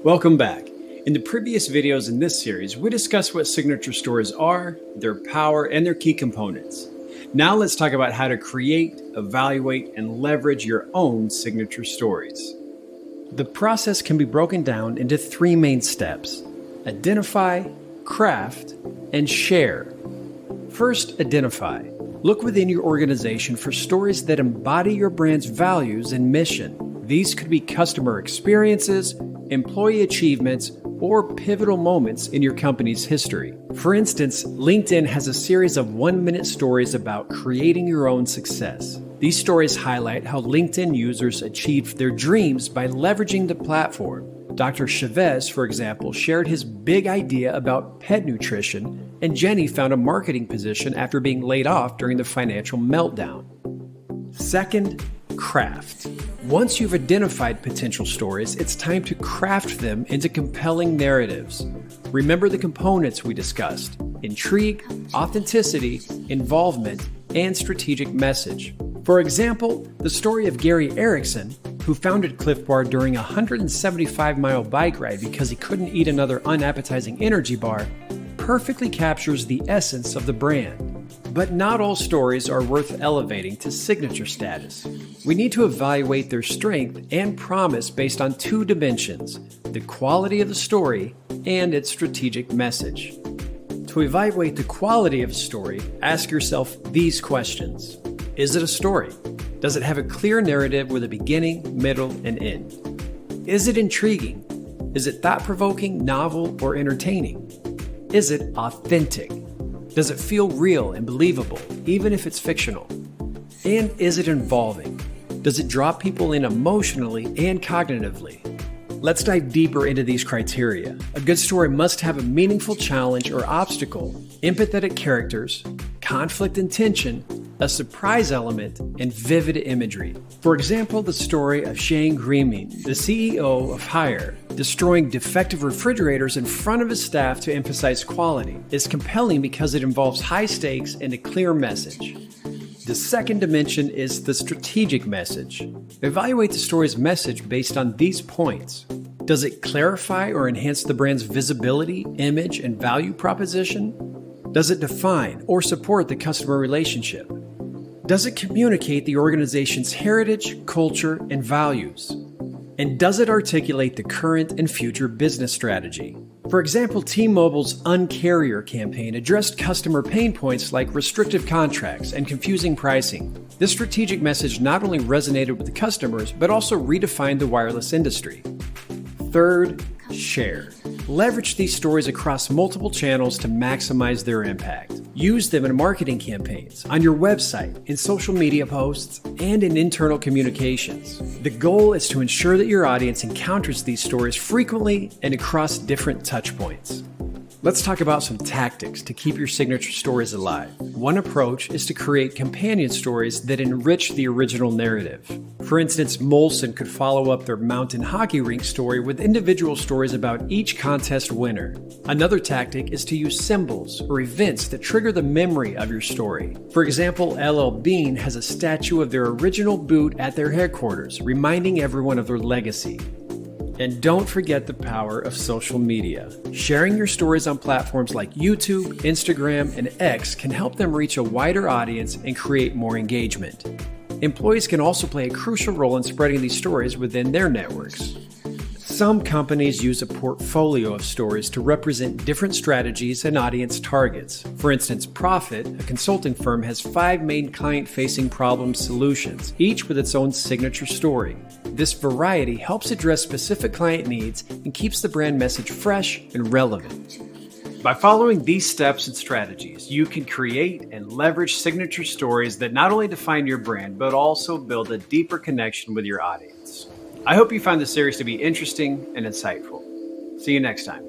Welcome back. In the previous videos in this series, we discussed what signature stories are, their power, and their key components. Now let's talk about how to create, evaluate, and leverage your own signature stories. The process can be broken down into three main steps: identify, craft, and share. First, identify. Look within your organization for stories that embody your brand's values and mission. These could be customer experiences, employee achievements, or pivotal moments in your company's history. For instance, LinkedIn has a series of 1-minute stories about creating your own success. These stories highlight how LinkedIn users achieved their dreams by leveraging the platform. Dr. Chavez, for example, shared his big idea about pet nutrition, and Jenny found a marketing position after being laid off during the financial meltdown. Second, craft. Once you've identified potential stories, it's time to craft them into compelling narratives. Remember the components we discussed: intrigue, authenticity, involvement, and strategic message. For example, the story of Gary Erickson, who founded Clif Bar during a 175-mile bike ride because he couldn't eat another unappetizing energy bar, perfectly captures the essence of the brand. But not all stories are worth elevating to signature status. We need to evaluate their strength and promise based on two dimensions: the quality of the story and its strategic message. To evaluate the quality of a story, ask yourself these questions. Is it a story? Does it have a clear narrative with a beginning, middle, and end? Is it intriguing? Is it thought-provoking, novel, or entertaining? Is it authentic? Does it feel real and believable, even if it's fictional? And is it involving? Does it draw people in emotionally and cognitively? Let's dive deeper into these criteria. A good story must have a meaningful challenge or obstacle, empathetic characters, conflict and tension, a surprise element, and vivid imagery. For example, the story of Shane Greening, the CEO of Haier, destroying defective refrigerators in front of his staff to emphasize quality, is compelling because it involves high stakes and a clear message. The second dimension is the strategic message. Evaluate the story's message based on these points. Does it clarify or enhance the brand's visibility, image, and value proposition? Does it define or support the customer relationship? Does it communicate the organization's heritage, culture, and values? And does it articulate the current and future business strategy? For example, T-Mobile's Uncarrier campaign addressed customer pain points like restrictive contracts and confusing pricing. This strategic message not only resonated with the customers, but also redefined the wireless industry. Third, share. Leverage these stories across multiple channels to maximize their impact. Use them in marketing campaigns, on your website, in social media posts, and in internal communications. The goal is to ensure that your audience encounters these stories frequently and across different touchpoints. Let's talk about some tactics to keep your signature stories alive. One approach is to create companion stories that enrich the original narrative. For instance, Molson could follow up their mountain hockey rink story with individual stories about each contest winner. Another tactic is to use symbols or events that trigger the memory of your story. For example, LL Bean has a statue of their original boot at their headquarters, reminding everyone of their legacy. And don't forget the power of social media. Sharing your stories on platforms like YouTube, Instagram, and X can help them reach a wider audience and create more engagement. Employees can also play a crucial role in spreading these stories within their networks. Some companies use a portfolio of stories to represent different strategies and audience targets. For instance, Profit, a consulting firm, has 5 main client-facing problem solutions, each with its own signature story. This variety helps address specific client needs and keeps the brand message fresh and relevant. By following these steps and strategies, you can create and leverage signature stories that not only define your brand, but also build a deeper connection with your audience. I hope you found this series to be interesting and insightful. See you next time.